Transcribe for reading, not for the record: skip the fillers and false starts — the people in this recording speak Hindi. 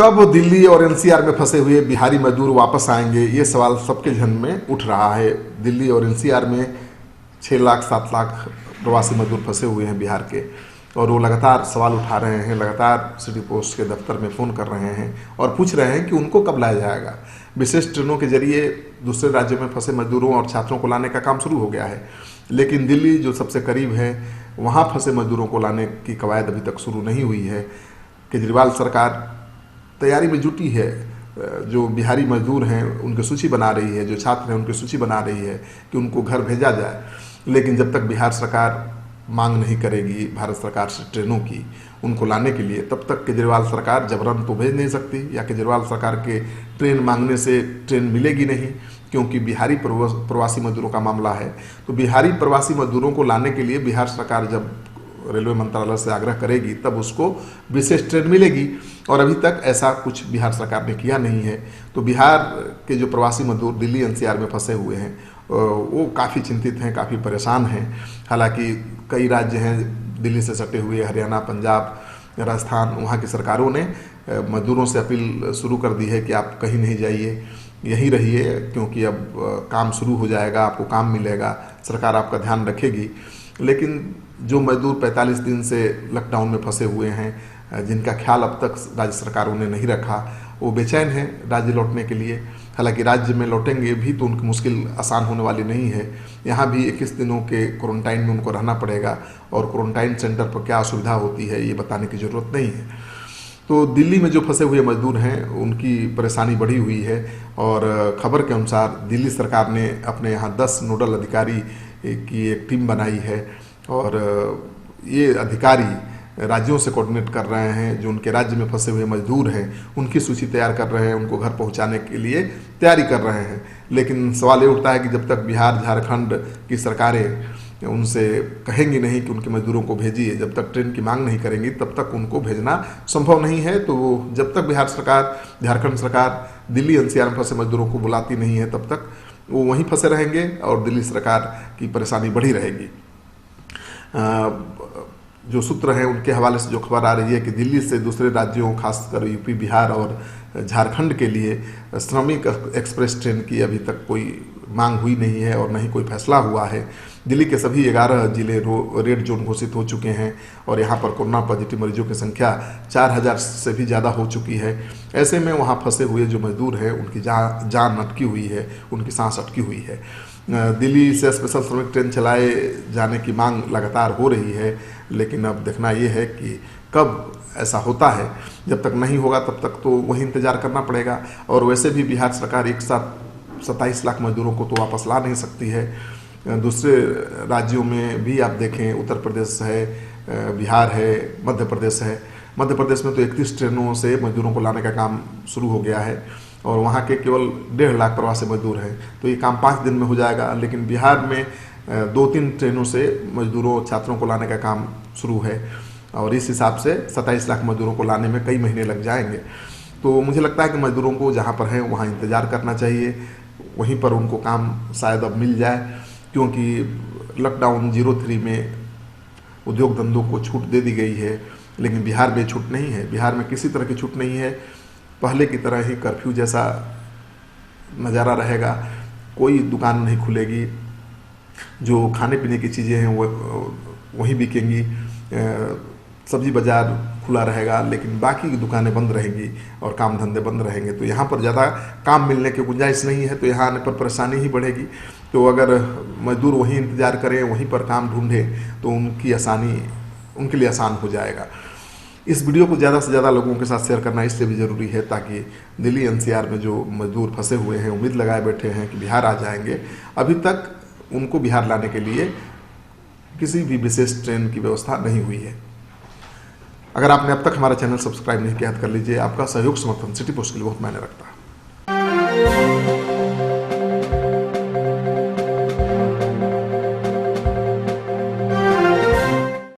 कब दिल्ली और एनसीआर में फंसे हुए बिहारी मजदूर वापस आएंगे, ये सवाल सबके जहन में उठ रहा है। दिल्ली और एनसीआर में 6 लाख 7 लाख प्रवासी मजदूर फंसे हुए हैं बिहार के, और वो लगातार सवाल उठा रहे हैं, लगातार सिटी पोस्ट के दफ्तर में फ़ोन कर रहे हैं और पूछ रहे हैं कि उनको कब लाया जाएगा। विशेष ट्रेनों के जरिए दूसरे राज्यों में फंसे मजदूरों और छात्रों को लाने का काम शुरू हो गया है, लेकिन दिल्ली जो सबसे करीब है वहाँ फंसे मजदूरों को लाने की कवायद अभी तक शुरू नहीं हुई है। केजरीवाल सरकार तैयारी में जुटी है, जो बिहारी मजदूर हैं उनकी सूची बना रही है, जो छात्र हैं उनकी सूची बना रही है कि उनको घर भेजा जाए। लेकिन जब तक बिहार सरकार मांग नहीं करेगी भारत सरकार से ट्रेनों की उनको लाने के लिए, तब तक केजरीवाल सरकार जबरन तो भेज नहीं सकती, या केजरीवाल सरकार के ट्रेन मांगने से ट्रेन मिलेगी नहीं, क्योंकि बिहारी प्रवासी मजदूरों का मामला है। तो बिहारी प्रवासी मजदूरों को लाने के लिए बिहार सरकार जब रेलवे मंत्रालय से आग्रह करेगी तब उसको विशेष ट्रेन मिलेगी, और अभी तक ऐसा कुछ बिहार सरकार ने किया नहीं है। तो बिहार के जो प्रवासी मजदूर दिल्ली एनसीआर में फंसे हुए हैं वो काफ़ी चिंतित हैं, काफ़ी परेशान हैं। हालांकि कई राज्य हैं दिल्ली से सटे हुए, हरियाणा, पंजाब, राजस्थान, वहाँ की सरकारों ने मजदूरों से अपील शुरू कर दी है कि आप कहीं नहीं जाइए, यहीं रहिए, क्योंकि अब काम शुरू हो जाएगा, आपको काम मिलेगा, सरकार आपका ध्यान रखेगी। लेकिन जो मजदूर 45 दिन से लॉकडाउन में फंसे हुए हैं, जिनका ख्याल अब तक राज्य सरकारों ने नहीं रखा, वो बेचैन हैं राज्य लौटने के लिए। हालांकि राज्य में लौटेंगे भी तो उनकी मुश्किल आसान होने वाली नहीं है। यहाँ भी 21 दिनों के क्वारंटाइन में उनको रहना पड़ेगा, और क्वारंटाइन सेंटर पर क्या असुविधा होती है ये बताने की ज़रूरत नहीं है। तो दिल्ली में जो फंसे हुए मजदूर हैं उनकी परेशानी बढ़ी हुई है, और खबर के अनुसार दिल्ली सरकार ने अपने यहाँ 10 नोडल अधिकारी की एक टीम बनाई है, और ये अधिकारी राज्यों से कोऑर्डिनेट कर रहे हैं। जो उनके राज्य में फंसे हुए मजदूर हैं उनकी सूची तैयार कर रहे हैं, उनको घर पहुंचाने के लिए तैयारी कर रहे हैं। लेकिन सवाल ये उठता है कि जब तक बिहार झारखंड की सरकारें उनसे कहेंगी नहीं कि उनके मजदूरों को भेजिए, जब तक ट्रेन की मांग नहीं करेंगी तब तक उनको भेजना संभव नहीं है। तो जब तक बिहार सरकार, झारखंड सरकार दिल्ली एनसीआर में फंसे मजदूरों को बुलाती नहीं है तब तक वो वहीं फंसे रहेंगे और दिल्ली सरकार की परेशानी बढ़ी रहेगी। जो सूत्र हैं उनके हवाले से जो खबर आ रही है कि दिल्ली से दूसरे राज्यों, खासकर यूपी, बिहार और झारखंड के लिए श्रमिक एक्सप्रेस ट्रेन की अभी तक कोई मांग हुई नहीं है और न ही कोई फैसला हुआ है। दिल्ली के सभी 11 जिले रेड जोन घोषित हो चुके हैं, और यहाँ पर कोरोना पॉजिटिव मरीजों की संख्या 4000 से भी ज़्यादा हो चुकी है। ऐसे में वहाँ फंसे हुए जो मजदूर हैं उनकी जान अटकी हुई है, उनकी सांस अटकी हुई है। दिल्ली से स्पेशल श्रमिक ट्रेन चलाए जाने की मांग लगातार हो रही है, लेकिन अब देखना ये है कि कब ऐसा होता है। जब तक नहीं होगा तब तक तो वही इंतज़ार करना पड़ेगा। और वैसे भी बिहार सरकार एक साथ 27 लाख मजदूरों को तो वापस ला नहीं सकती है। दूसरे राज्यों में भी आप देखें, उत्तर प्रदेश है, बिहार है, मध्य प्रदेश है। मध्य प्रदेश में तो 31 ट्रेनों से मजदूरों को लाने का काम शुरू हो गया है, और वहाँ के केवल 1.5 लाख प्रवासी मजदूर हैं, तो ये काम 5 दिन में हो जाएगा। लेकिन बिहार में 2-3 ट्रेनों से मजदूरों, छात्रों को लाने का काम शुरू है, और इस हिसाब से 27 लाख मजदूरों को लाने में कई महीने लग जाएंगे। तो मुझे लगता है कि मजदूरों को जहाँ पर हैं वहाँ इंतज़ार करना चाहिए, वहीं पर उनको काम शायद अब मिल जाए, क्योंकि लॉकडाउन 03 में उद्योग धंधों को छूट दे दी गई है, लेकिन बिहार में छूट नहीं है। बिहार में किसी तरह की छूट नहीं है, पहले की तरह ही कर्फ्यू जैसा नज़ारा रहेगा। कोई दुकान नहीं खुलेगी, जो खाने पीने की चीज़ें हैं वो वहीं बिकेंगी, सब्जी बाज़ार खुला रहेगा, लेकिन बाकी की दुकानें बंद रहेंगी और काम धंधे बंद रहेंगे। तो यहाँ पर ज़्यादा काम मिलने की गुंजाइश नहीं है, तो यहाँ आने पर परेशानी ही बढ़ेगी। तो अगर मजदूर वहीं इंतज़ार करें, वहीं पर काम ढूंढें, तो उनके लिए आसान हो जाएगा। इस वीडियो को ज़्यादा से ज़्यादा लोगों के साथ शेयर करना इसलिए भी ज़रूरी है ताकि दिल्ली एनसीआर में जो मजदूर फंसे हुए हैं, उम्मीद लगाए बैठे हैं कि बिहार आ जाएंगे, अभी तक उनको बिहार लाने के लिए किसी भी विशेष ट्रेन की व्यवस्था नहीं हुई है। अगर आपने अब तक हमारा चैनल सब्सक्राइब नहीं किया तो कर लीजिए। आपका सहयोग, समर्थन सिटी पोस्ट के लिए बहुत मायने रखता है।